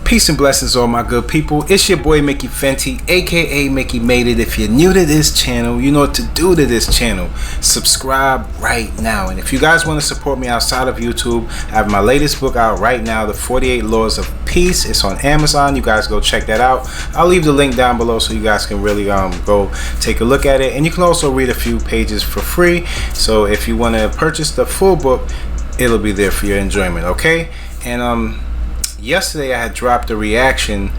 Peace and blessings, all my good people. It's your boy Mickey Fenty, aka Mickey Made It. If you're new to this channel, you know what to do to this channel. Subscribe right now. And if you guys want to support me outside of YouTube, I have my latest book out right now, The 48 Laws of Peace. It's on Amazon. You guys go check that out. I'll leave the link down below so you guys can really go take a look at it. And you can also read a few pages for free. So if you want to purchase the full book, it'll be there for your enjoyment, okay? And yesterday I had dropped a reaction,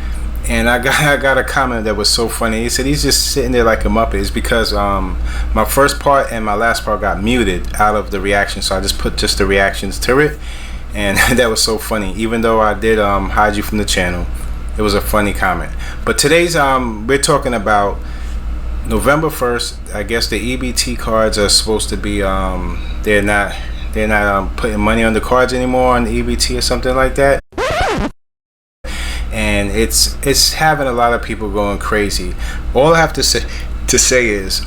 and I got a comment that was so funny. He said he's just sitting there like a muppet. It's because my first part and my last part got muted out of the reaction, so I just put just the reactions to it, and that was so funny. Even though I did hide you from the channel, it was a funny comment. But today's we're talking about November 1st. I guess the EBT cards are supposed to be they're not putting money on the cards anymore on the EBT or something like that. And it's having a lot of people going crazy. All I have to say is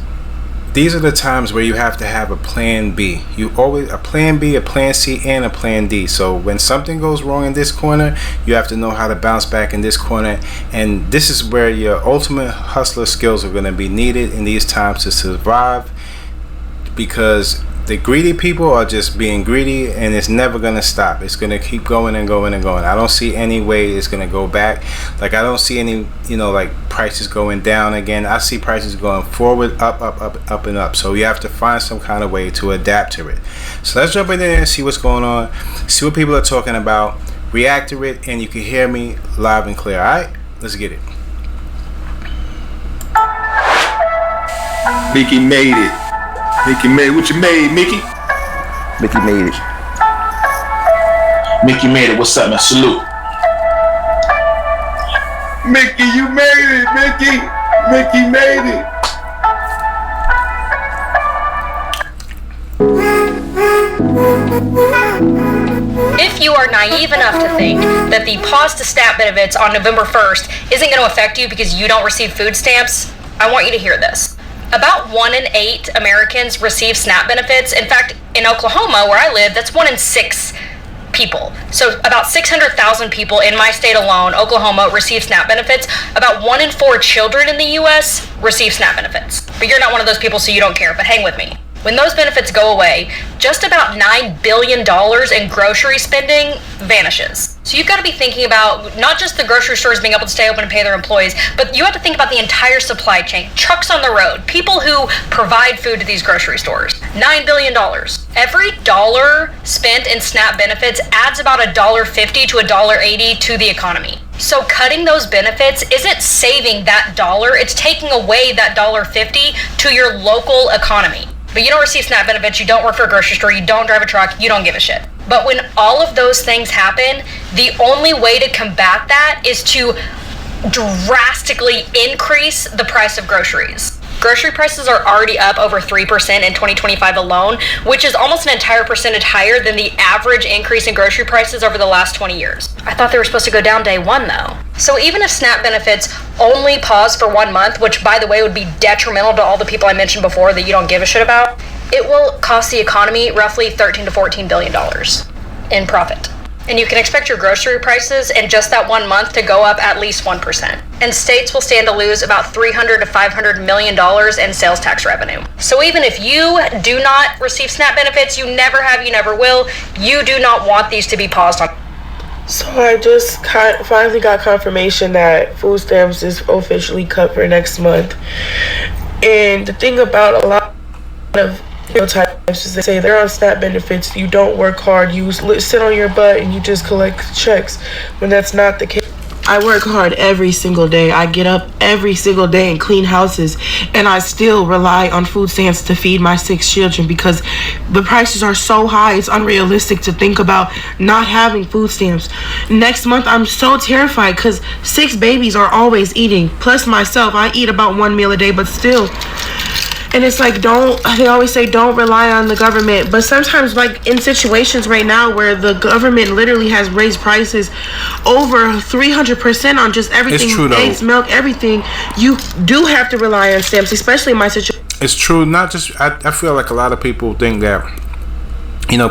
these are the times where you have to have a plan B. You always a plan B, a plan C, and a plan D. So when something goes wrong in this corner, you have to know how to bounce back in this corner. And this is where your ultimate hustler skills are going to be needed in these times to survive, because the greedy people are just being greedy, and it's never going to stop. It's going to keep going and going and going. I don't see any way it's going to go back. Like, I don't see any, like prices going down again. I see prices going forward, up and up. So you have to find some kind of way to adapt to it. So let's jump in there and see what's going on, see what people are talking about, react to it, and you can hear me live and clear. All right, let's get it. Mickey made it. Mickey made it. What you made, Mickey? Mickey made it. Mickey made it. What's up, man? Salute. Mickey, you made it, Mickey. Mickey made it. If you are naive enough to think that the pause to SNAP benefits on November 1st isn't going to affect you because you don't receive food stamps, I want you to hear this. About 1 in 8 Americans receive SNAP benefits. In fact, in Oklahoma, where I live, that's 1 in 6 people. So about 600,000 people in my state alone, Oklahoma, receive SNAP benefits. About 1 in 4 children in the U.S. receive SNAP benefits. But you're not one of those people, so you don't care, but hang with me. When those benefits go away, just about $9 billion in grocery spending vanishes. So you've got to be thinking about not just the grocery stores being able to stay open and pay their employees, but you have to think about the entire supply chain, trucks on the road, people who provide food to these grocery stores. $9 billion. Every dollar spent in SNAP benefits adds about $1.50 to $1.80 to the economy. So cutting those benefits isn't saving that dollar, it's taking away that $1.50 to your local economy. But you don't receive SNAP benefits, you don't work for a grocery store, you don't drive a truck, you don't give a shit. But when all of those things happen, the only way to combat that is to drastically increase the price of groceries. Grocery prices are already up over 3% in 2025 alone, which is almost an entire percentage higher than the average increase in grocery prices over the last 20 years. I thought they were supposed to go down day one though. So even if SNAP benefits only pause for 1 month, which by the way would be detrimental to all the people I mentioned before that you don't give a shit about, it will cost the economy roughly $13 to $14 billion in profit. And you can expect your grocery prices in just that 1 month to go up at least 1%. And states will stand to lose about $300 to $500 million in sales tax revenue. So even if you do not receive SNAP benefits, you never have, you never will, you do not want these to be paused on. So I just finally got confirmation that food stamps is officially cut for next month. And the thing about a lot of stereotypes is they say they're on SNAP benefits, you don't work hard, you sit on your butt and you just collect checks, when that's not the case. I work hard every single day. I get up every single day and clean houses, and I still rely on food stamps to feed my 6 children because the prices are so high. It's unrealistic to think about not having food stamps. Next month, I'm so terrified because 6 babies are always eating. Plus myself, I eat about 1 meal a day, but still. And it's like, they always say don't rely on the government, but sometimes, like in situations right now where the government literally has raised prices over 300% on just everything, it's true, eggs, milk, everything, you do have to rely on stamps, especially in my situation. It's true. Not just, I feel like a lot of people think that,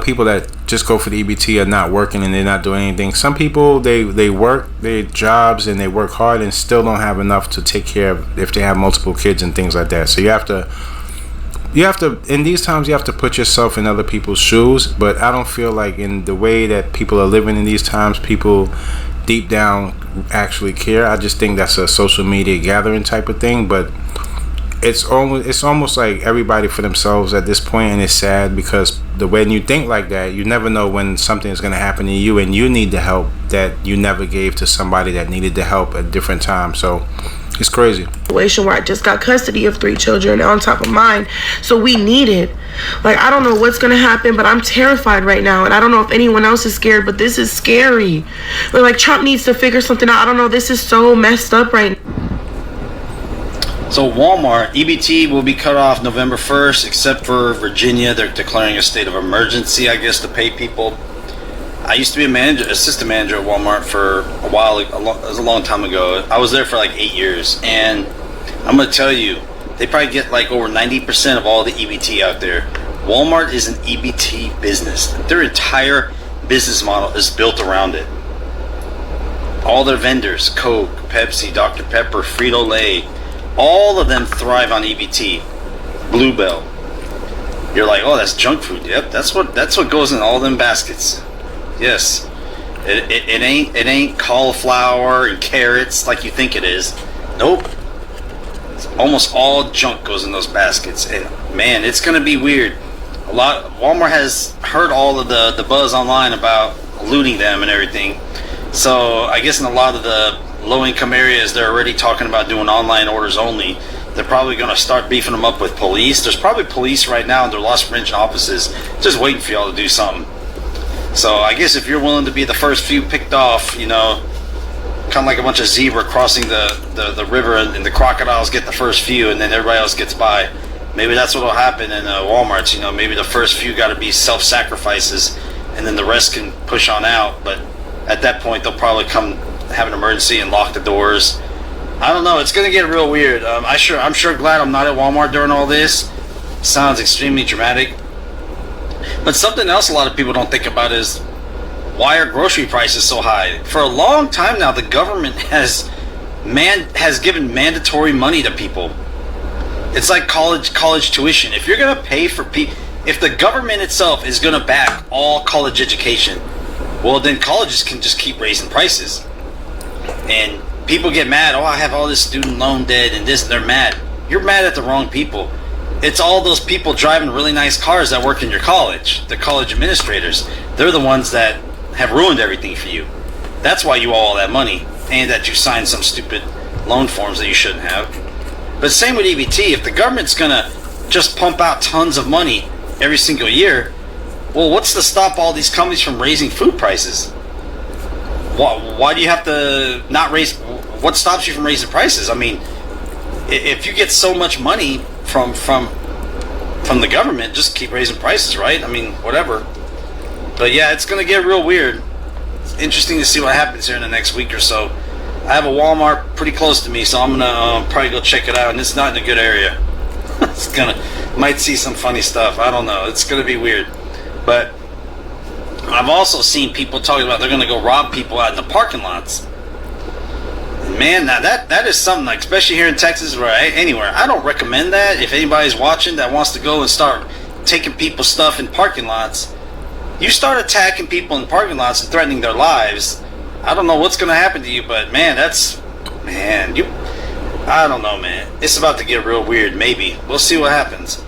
people that just go for the EBT are not working and they're not doing anything. Some people they work their jobs and they work hard and still don't have enough to take care of if they have multiple kids and things like that. So you have to in these times you have to put yourself in other people's shoes. But I don't feel like in the way that people are living in these times, people deep down actually care. I just think that's a social media gathering type of thing. But it's almost like everybody for themselves at this point, and it's sad because when you think like that, you never know when something is going to happen to you and you need the help that you never gave to somebody that needed the help at different times. So it's crazy. Situation where I just got custody of 3 children on top of mine, so we need it. Like, I don't know what's gonna happen, but I'm terrified right now, and I don't know if anyone else is scared, but this is scary. But like, Trump needs to figure something out. I don't know, this is so messed up right now. So Walmart, EBT will be cut off November 1st, except for Virginia. They're declaring a state of emergency, I guess, to pay people. I used to be assistant manager at Walmart for a while. It was a long time ago. I was there for like 8 years, and I'm gonna tell you, they probably get like over 90% of all the EBT out there. Walmart is an EBT business. Their entire business model is built around it. All their vendors, Coke, Pepsi, Dr. Pepper, Frito-Lay, all of them thrive on EBT. Bluebell. You're like, oh, that's junk food. Yep, that's what goes in all them baskets. Yes. It ain't cauliflower and carrots like you think it is. Nope. It's almost all junk goes in those baskets. And man, it's gonna be weird. Walmart has heard all of the buzz online about looting them and everything. So I guess in a lot of the low-income areas, they're already talking about doing online orders only. They're probably going to start beefing them up with police. There's probably police right now in their loss prevention offices just waiting for y'all to do something. So I guess if you're willing to be the first few picked off, you know, kind of like a bunch of zebra crossing the river, and the crocodiles get the first few and then everybody else gets by. Maybe that's what will happen in Walmart's. You know, maybe the first few got to be self-sacrifices and then the rest can push on out. But at that point, they'll probably come have an emergency and lock the doors. I don't know. It's gonna get real weird. I'm sure glad I'm not at Walmart during all this. Sounds extremely dramatic. But something else a lot of people don't think about is, why are grocery prices so high? For a long time now, the government has given mandatory money to people. It's like college tuition. If you're gonna pay for if the government itself is gonna back all college education, well then colleges can just keep raising prices. And people get mad, oh, I have all this student loan debt and this, and they're mad. You're mad at the wrong people. It's all those people driving really nice cars that work in your college, the college administrators. They're the ones that have ruined everything for you. That's why you owe all that money, and that you signed some stupid loan forms that you shouldn't have. But same with EBT. If the government's gonna just pump out tons of money every single year, well, what's to stop all these companies from raising food prices? Why do you have to not raise? What stops you from raising prices? I mean, if you get so much money from the government, just keep raising prices, right? I mean, whatever. But yeah, it's gonna get real weird. It's interesting to see what happens here in the next week or so. I have a Walmart pretty close to me, so I'm gonna probably go check it out, and it's not in a good area. Might see some funny stuff. I don't know. It's gonna be weird. But I've also seen people talking about they're going to go rob people out in the parking lots. And man, now that is something, like, especially here in Texas or anywhere. I don't recommend that. If anybody's watching that wants to go and start taking people's stuff in parking lots, you start attacking people in parking lots and threatening their lives, I don't know what's going to happen to you, but man, I don't know, man. It's about to get real weird, maybe. We'll see what happens.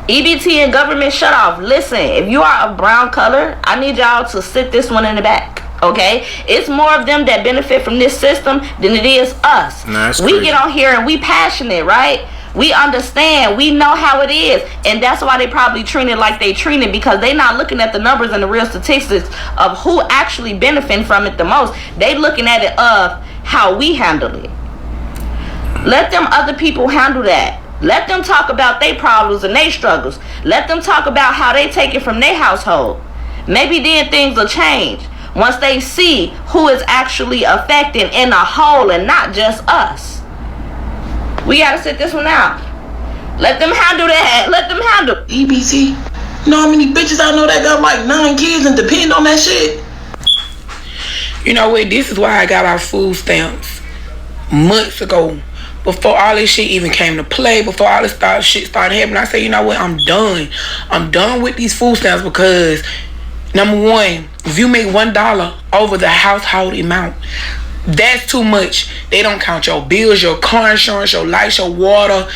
EBT and government shut off. Listen, if you are of brown color, I need y'all to sit this one in the back. Okay, it's more of them that benefit from this system than it is us. We get on here and we passionate, right? We understand, we know how it is, and that's why they probably treat it like they treat it, because they not looking at the numbers and the real statistics of who actually benefiting from it the most. They looking at it of how we handle it. Let them other people handle that. Let them talk about their problems and their struggles. Let them talk about how they take it from their household. Maybe then things will change once they see who is actually affecting in a whole and not just us. We gotta sit this one out. Let them handle that. Let them handle EBT. You know how many bitches I know that got like 9 kids and depend on that shit? You know what? This is why I got our food stamps months ago. Before all this shit even came to play, before all this shit started happening, I said, you know what? I'm done. I'm done with these food stamps because, number one, if you make $1 over the household amount, that's too much. They don't count your bills, your car insurance, your lights, your water,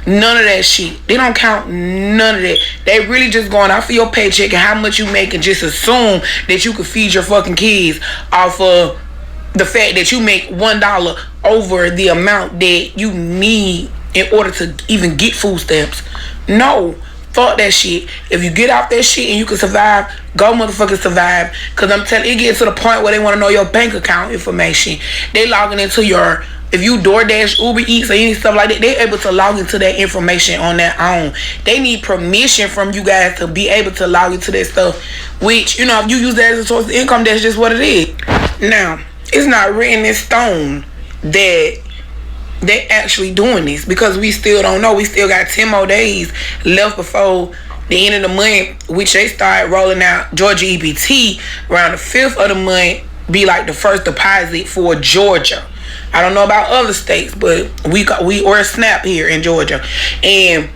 none of that shit. They don't count none of that. They really just going off of your paycheck and how much you make and just assume that you could feed your fucking kids off of the fact that you make $1 over the amount that you need in order to even get food stamps. No. Fuck that shit. If you get off that shit and you can survive, go motherfucking survive. Cause I'm telling you, it gets to the point where they want to know your bank account information. They logging into your, if you DoorDash, Uber Eats, or any stuff like that, they able to log into that information on their own. They need permission from you guys to be able to log into that stuff. Which, you know, if you use that as a source of income, that's just what it is. Now, it's not written in stone that they actually doing this because we still don't know. We still got 10 more days left before the end of the month, which they start rolling out Georgia EBT around the 5th of the month, be like the first deposit for Georgia. I don't know about other states, but we or a SNAP here in Georgia. And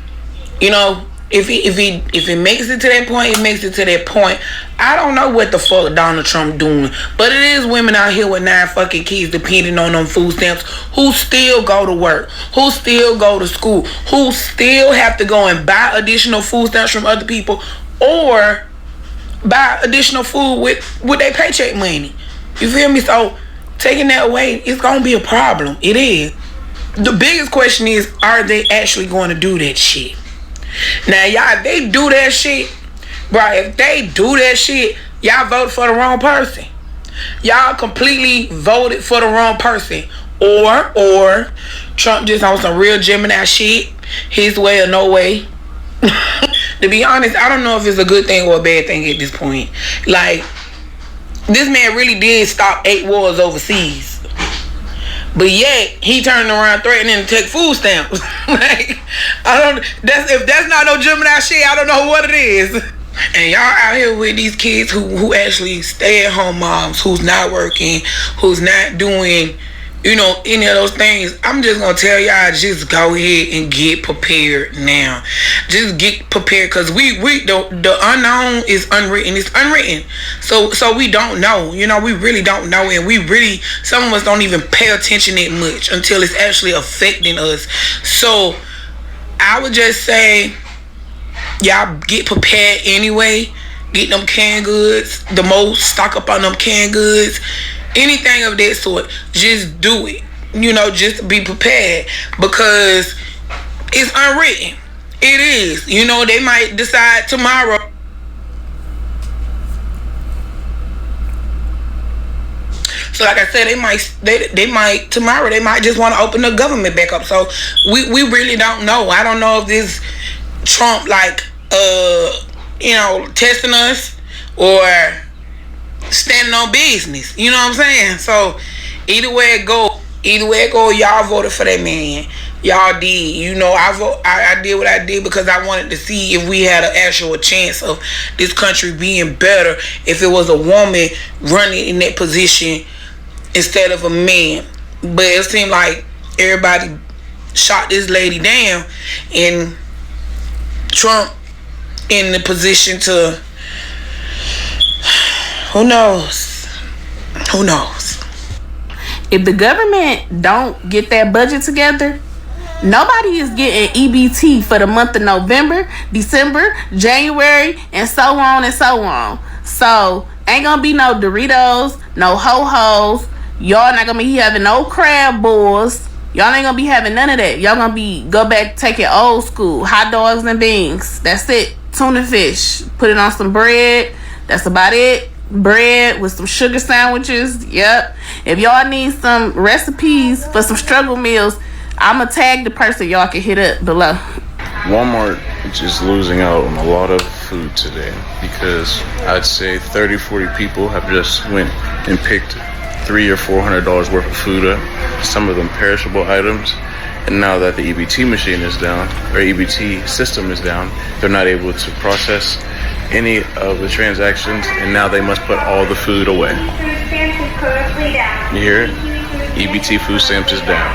you know, if it makes it to that point, it makes it to that point. I don't know what the fuck Donald Trump doing, but it is women out here with 9 fucking kids depending on them food stamps who still go to work, who still go to school, who still have to go and buy additional food stamps from other people or buy additional food with their paycheck money. You feel me? So taking that away, it's gonna be a problem. It is. The biggest question is, are they actually going to do that shit? Now, y'all, if they do that shit, bro, if they do that shit, y'all voted for the wrong person. Y'all completely voted for the wrong person. Or Trump just on some real Gemini shit, his way or no way. To be honest, I don't know if it's a good thing or a bad thing at this point. Like, this man really did stop 8 wars overseas. But yet he turned around threatening to take food stamps. Like, if that's not no Gemini shit, I don't know what it is. And y'all out here with these kids who actually stay at home moms, who's not working, who's not doing, you know, any of those things. I'm just gonna tell y'all, just go ahead and get prepared now. Just get prepared, because the unknown is unwritten. It's unwritten. So we don't know. You know, we really don't know, and some of us don't even pay attention that much until it's actually affecting us. So I would just say, y'all get prepared anyway. Get them canned goods, the most, stock up on them canned goods. Anything of that sort, just do it. You know, just be prepared, because it's unwritten. It is. You know, they might decide tomorrow. So like I said, they might tomorrow, they might just want to open the government back up. So we really don't know. I don't know if this Trump you know, testing us or standing on business. You know what I'm saying? So either way it go, y'all voted for that man. Y'all did. You know, I did what I did because I wanted to see if we had an actual chance of this country being better if it was a woman running in that position instead of a man. But it seemed like everybody shot this lady down, and Trump in the position to, who knows? If the government don't get that budget together, nobody is getting EBT for the month of November, December, January, and so on and so on. So ain't gonna be no Doritos, no ho-hos. Y'all not gonna be having no crab balls. Y'all ain't gonna be having none of that. Y'all gonna go back, take it old school, hot dogs and beans. That's it. Tuna fish. Put it on some bread. That's about it. Bread with some sugar sandwiches. Yep. If y'all need some recipes for some struggle meals, I'ma tag the person y'all can hit up below. Walmart is just losing out on a lot of food today because I'd say 30-40 people have just went and picked $300 or $400 worth of food up, some of them perishable items. And now that the EBT machine is down, or EBT system is down, they're not able to process any of the transactions, and now they must put all the food away. You hear it? EBT food stamps is down.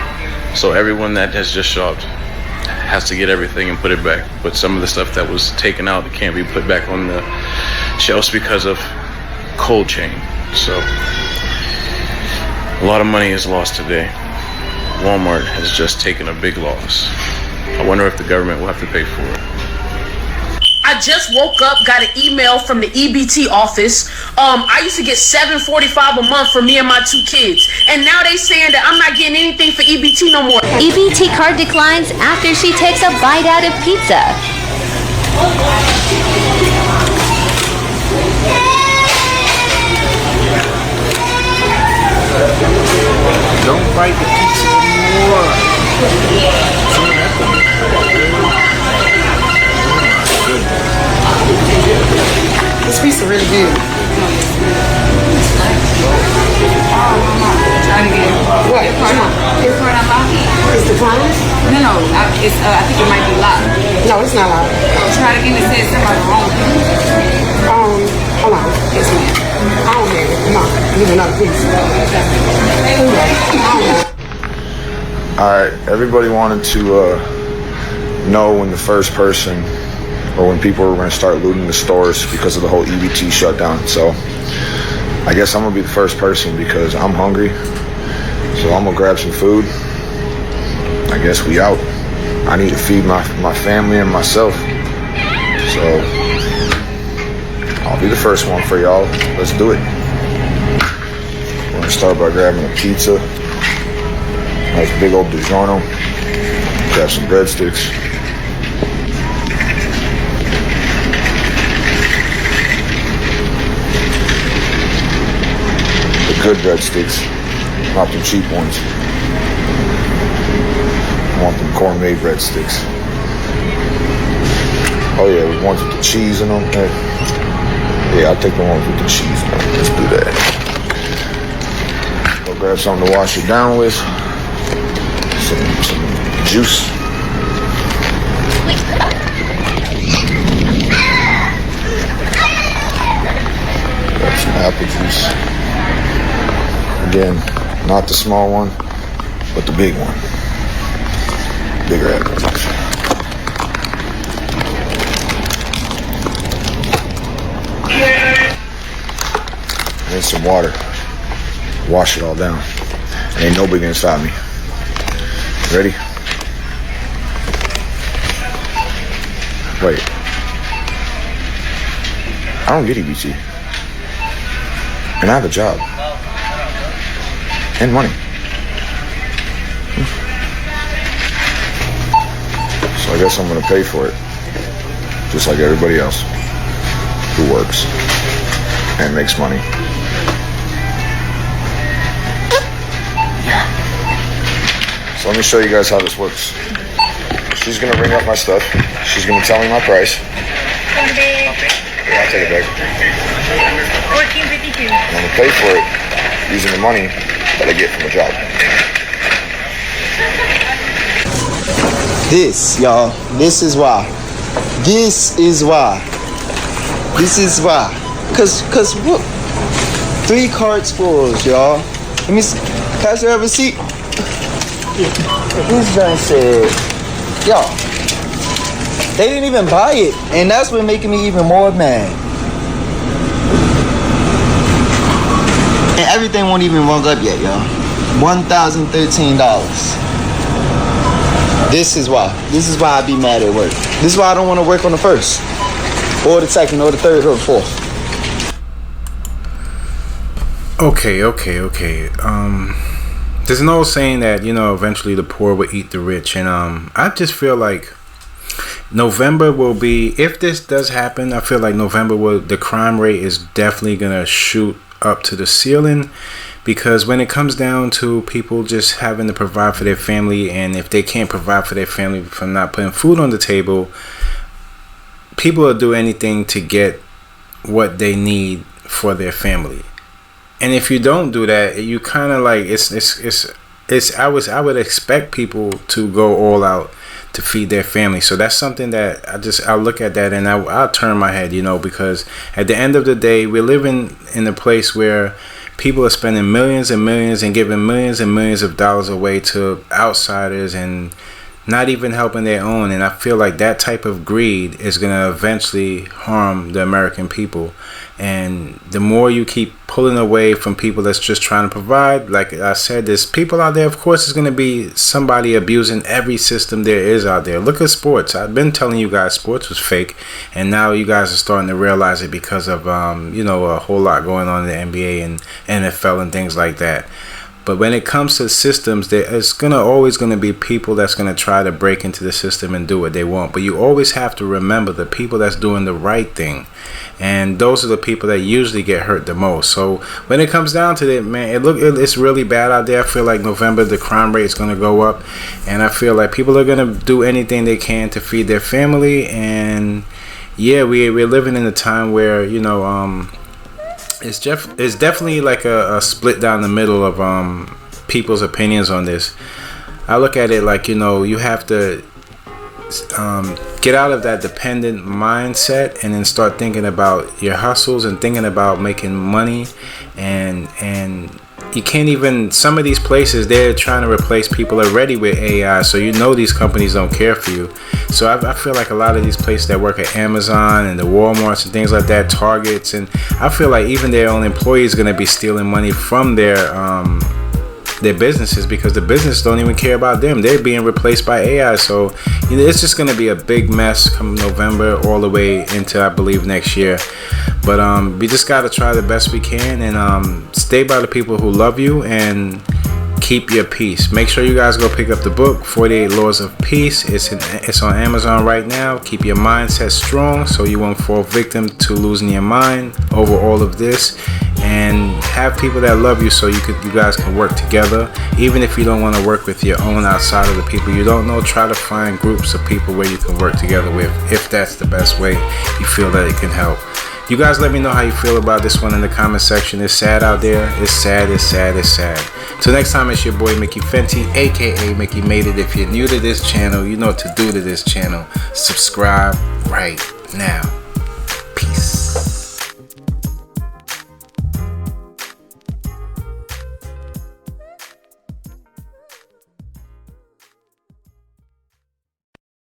So everyone that has just shopped has to get everything and put it back. But some of the stuff that was taken out can't be put back on the shelves because of cold chain. So a lot of money is lost today. Walmart has just taken a big loss. I wonder if the government will have to pay for it. I just woke up, got an email from the EBT office. I used to get $7.45 a month for me and my 2 kids. And now they saying that I'm not getting anything for EBT no more. EBT card declines after she takes a bite out of pizza. Don't bite the pizza anymore. This pizza really good. What? Come on. It's part I'm out. It's the clown? No. It's I think it might be locked. No, it's not locked. Try it again. It says somebody wrong. Hold on. Yes, ma'am. I don't have it. No, need another piece. Alright, everybody wanted to know when the first person or when people were going to start looting the stores because of the whole EBT shutdown. So I guess I'm going to be the first person because I'm hungry. So I'm going to grab some food. I guess we out. I need to feed my family and myself. So I'll be the first one for y'all. Let's do it. We're going to start by grabbing a pizza. Nice big old DiGiorno. Grab some breadsticks. The good breadsticks, not the cheap ones. I want them gourmet breadsticks. Oh yeah, the ones with the cheese in them. Yeah, I'll take the ones with the cheese in them. Let's do that. Go grab something to wash it down with. Some juice. Grab some apple juice. Again, not the small one, but the big one. Bigger apple juice. And some water. Wash it all down. Ain't nobody gonna stop me. Ready? Wait. I don't get EBT. And I have a job. And money. So I guess I'm gonna pay for it. Just like everybody else who works and makes money. So let me show you guys how this works. She's gonna ring up my stuff. She's gonna tell me my price. Yeah, I'll take it back. $14.52. I'm gonna pay for it using the money that I get from the job. This, y'all, this is why. This is why. This is why. Cause look, 3 carts full, y'all. Let me see. Pass her a receipt. This guy said, y'all, they didn't even buy it, and that's what making me even more mad. And everything won't even rung up yet, y'all. $1,013. This is why. This is why I be mad at work. This is why I don't want to work on the 1st, or the 2nd, or the 3rd, or the 4th. Okay. There's an old saying that, eventually the poor will eat the rich. And I just feel like November will be, if this does happen, I feel like the crime rate is definitely going to shoot up to the ceiling. Because when it comes down to people just having to provide for their family, and if they can't provide for their family from not putting food on the table, people will do anything to get what they need for their family. And if you don't do that, you kind of like it's I would expect people to go all out to feed their family. So that's something that I look at that and I'll turn my head, because at the end of the day, we're living in a place where people are spending millions and millions and giving millions and millions of dollars away to outsiders and not even helping their own. And I feel like that type of greed is going to eventually harm the American people. And the more you keep pulling away from people that's just trying to provide, like I said, there's people out there, of course, there's going to be somebody abusing every system there is out there. Look at sports. I've been telling you guys sports was fake, and now you guys are starting to realize it because of a whole lot going on in the NBA and NFL and things like that. But when it comes to systems, there's always going to be people that's going to try to break into the system and do what they want. But you always have to remember the people that's doing the right thing. And those are the people that usually get hurt the most. So when it comes down to it, man, it's really bad out there. I feel like November, the crime rate is going to go up. And I feel like people are going to do anything they can to feed their family. And yeah, we're living in a time where, it's definitely like a split down the middle of people's opinions on this. I look at it like, you have to get out of that dependent mindset and then start thinking about your hustles and thinking about making money. And you can't even, some of these places, they're trying to replace people already with AI. So these companies don't care for you. So I feel like a lot of these places that work at Amazon and the Walmarts and things like that, Targets, and I feel like even their own employees are going to be stealing money from their businesses because the business don't even care about them. They're being replaced by AI. So it's just going to be a big mess come November all the way into, I believe, next year. But we just got to try the best we can and stay by the people who love you and keep your peace. Make sure you guys go pick up the book, 48 Laws of Peace. It's on Amazon right now. Keep your mindset strong so you won't fall victim to losing your mind over all of this. And have people that love you so you guys can work together. Even if you don't want to work with your own outside of the people you don't know, try to find groups of people where you can work together with if that's the best way you feel that it can help. You guys let me know how you feel about this one in the comment section. It's sad out there. It's sad, it's sad, it's sad. Till next time, it's your boy Mickey Fenty, aka Mickey Made It. If you're new to this channel, you know what to do to this channel. Subscribe right now.